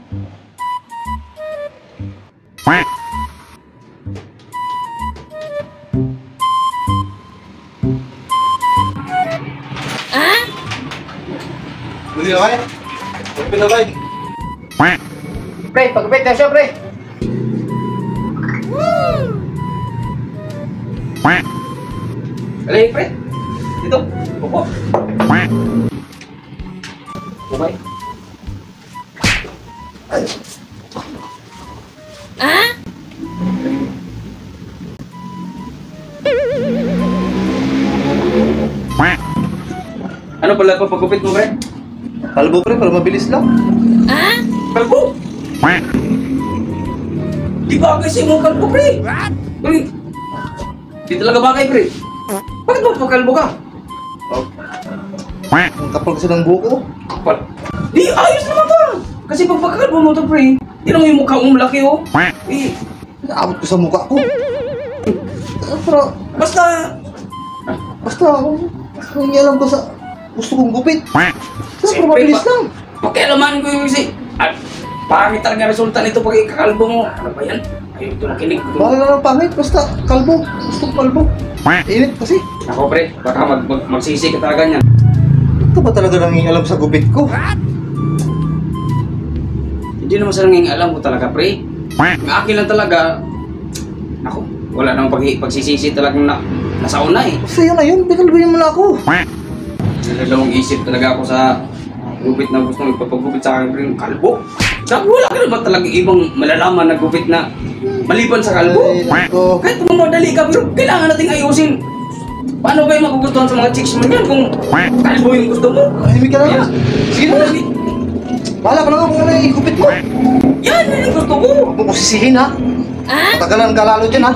Buli na kayo? Pagpit na kayo? Pre, pagpit na siya, pre! Alay, pre! Dito! Upo! Bumay! Ano pala pa pagkupit mo, pre? Kalbo, pre, para mabilis lang. Kalbo? Di bagay sa imong kalbo, pre. Pre, di talaga bagay, pre. Bakit mo pagkalbo ka? Ang kapal kasi ng buko. Kapal? Di, ayos naman to. Kasi pag pagkalbo mo to, pre, di lang yung mukha mong malaki, oh. Eh, naabot ko sa mukha ko. Pero, basta, hindi alam ko sa gusto kong gupit. Pero mabilis lang. Pakialaman ko yung kasi, at pangit talaga resulta nito pag ikakalbo mo. Ano ba yan? Ayun, ito nakinig ko. Bakit lang pangit? Basta kalbo. Gusto kong kalbo. Init kasi. Ako, pre, baka magsisi ka talaga niyan. Ito ba talaga nanging alam sa gupit ko? Hindi naman sa nanging alam ko talaga, pre. Ang akin lang talaga, ako, wala namang pagsisisi talagang nasa una eh. Basta yun na yun, bikalbuhin mo na ako. Nalalawang isip talaga ako sa gupit na gusto magpapagupit sa akin, pre, yung kalbo. Sabi, wala ka naman talagang ibang malalaman na gupit na maliban sa kalbo. Kahit mamadali ka, pero kailangan nating ayusin. Paano kayo magugustuhan sa mga chicks mo yan kung kalbo yung gusto mo? Mahimik ka na. Sige na. Bahala ka na kung ano yung igupit mo. Yan yung gusto ko. Huwag mo sisihin, ha? Matagalan ka lalo dyan, ha?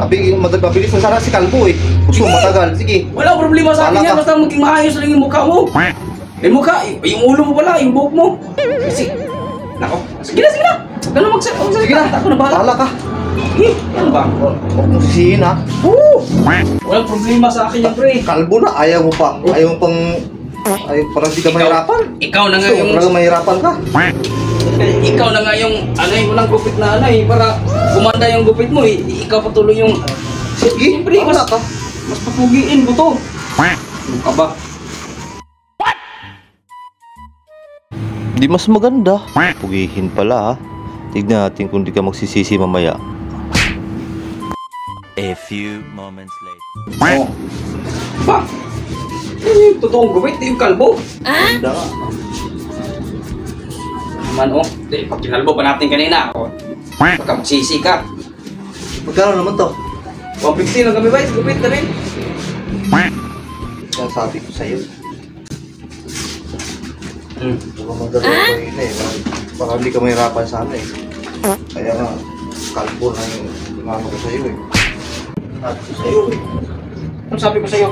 Mabilis na sana si kalbo, eh. Gusto mo matagal. Sige. Wala problema sa akin yan. Basta maging maayos lang yung mukha mo. Yung mukha, yung ulo mo pala, yung buhok mo. Kasi, nako. Sige na, sige na. Huwag ka na magsalita. Sige na. Ako na bahala ka. Ano ba? Huwag mo sisihin, ha? Walang problema sa akin yan, pre. Kalbo na, ayaw mo pa. Ayaw mo pang... parang di ka mahirapan. Ikaw na nga yung... Parang mahirapan ka. Ikaw na nga yung... Ano yung unang gupit na ano eh. Para gumanda yung gupit mo eh. Ikaw patuloy yung... Sige, pre. Mas papugiin ko to. Ano ka ba? Di mas maganda. Pugihin pala, ha. Tignan natin kung di ka magsisisi mamaya. A few moments later. Oh. Ba? Yung totoong gupit, yung kalbo. Ganda nga. Naman, oh. Pag kinalbo pa natin kanina, oh. Baka magsisi ka. Magkano naman to? 150 lang kami ba? Gupit na rin. Yan sabi ko sa'yo. Baka magdalawa ko yun eh. Baka hindi ka mahirapan sana eh. Kaya nga, kalbo na yung ano ko sa'yo eh. Sabi ko sa'yo eh. Ano sabi ko sa'yo?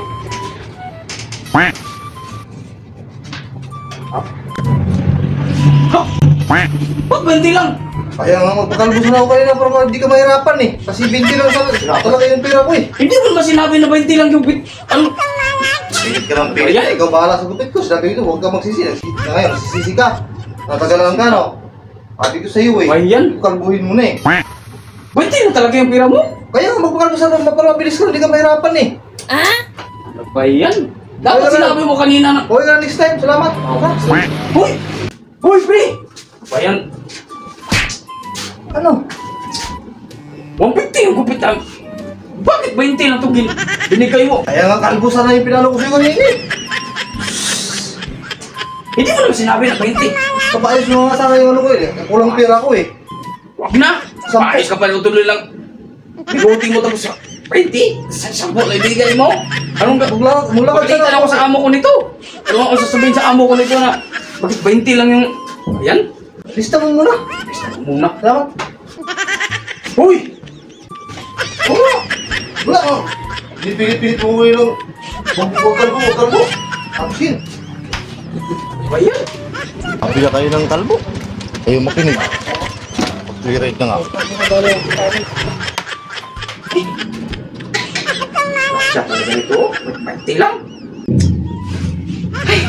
Ba't 20 lang? Kaya nga magpakalbos na ako kanina para hindi ka mahirapan eh. Kasi 20 lang sa... Talaga yung pera ko eh. Hindi mo naman sinabi na 20 lang yung bit... Ano? Pilit ka ng pilit na. Ikaw bahala sa gupit ko. Sinabi ko, huwag ka magsisi. Ngayon, magsisisi ka. Natagalan ka, no? Sabi ko sa'yo eh. Ayan. Kalbuhin mo na eh. 20 lang talaga yung pera mo? Kaya nga magpakalbos na para mabilis ka. Hindi ka mahirapan eh. Ano ba yan? Dapat sinabi mo kanina na... Huwag ka next time. Salamat. Hoy! Hoy, pre! Ano ba yan? Ano? 150 yung gupit lang. Bakit 20 lang itong binigay mo? Kaya nga kalbo sana yung pinalo ko sa'yo kanina. Hindi mo naman sinabi na 20. Kapayos mo nga sana yung ano ko eh. Kulang pera ko eh. Huwag na! Paayos ka pa tuloy lang. Bigoting mo tapos 20? Sampo na ibigay mo? Anong ka? Pagkalitan ako sa amo ko nito. Ano ako sasabihin sa amo ko nito na bakit 20 lang yung... Ayan? Lista mo muna. Lista mo muna. Salamat. Hoy! Wala! Wala! Pilit-pilit mo ngayon lang. Huwag kalbo. Absin. Ba yan? Kapila kayo ng kalbo. Ayaw makinig. Pag-rate na nga. Siya talaga nito. 20 lang. Ay!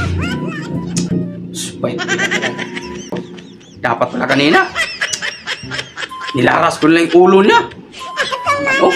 20 lang. Dapat pala kanina. Nilaras ko na lang yung ulo niya. Ano?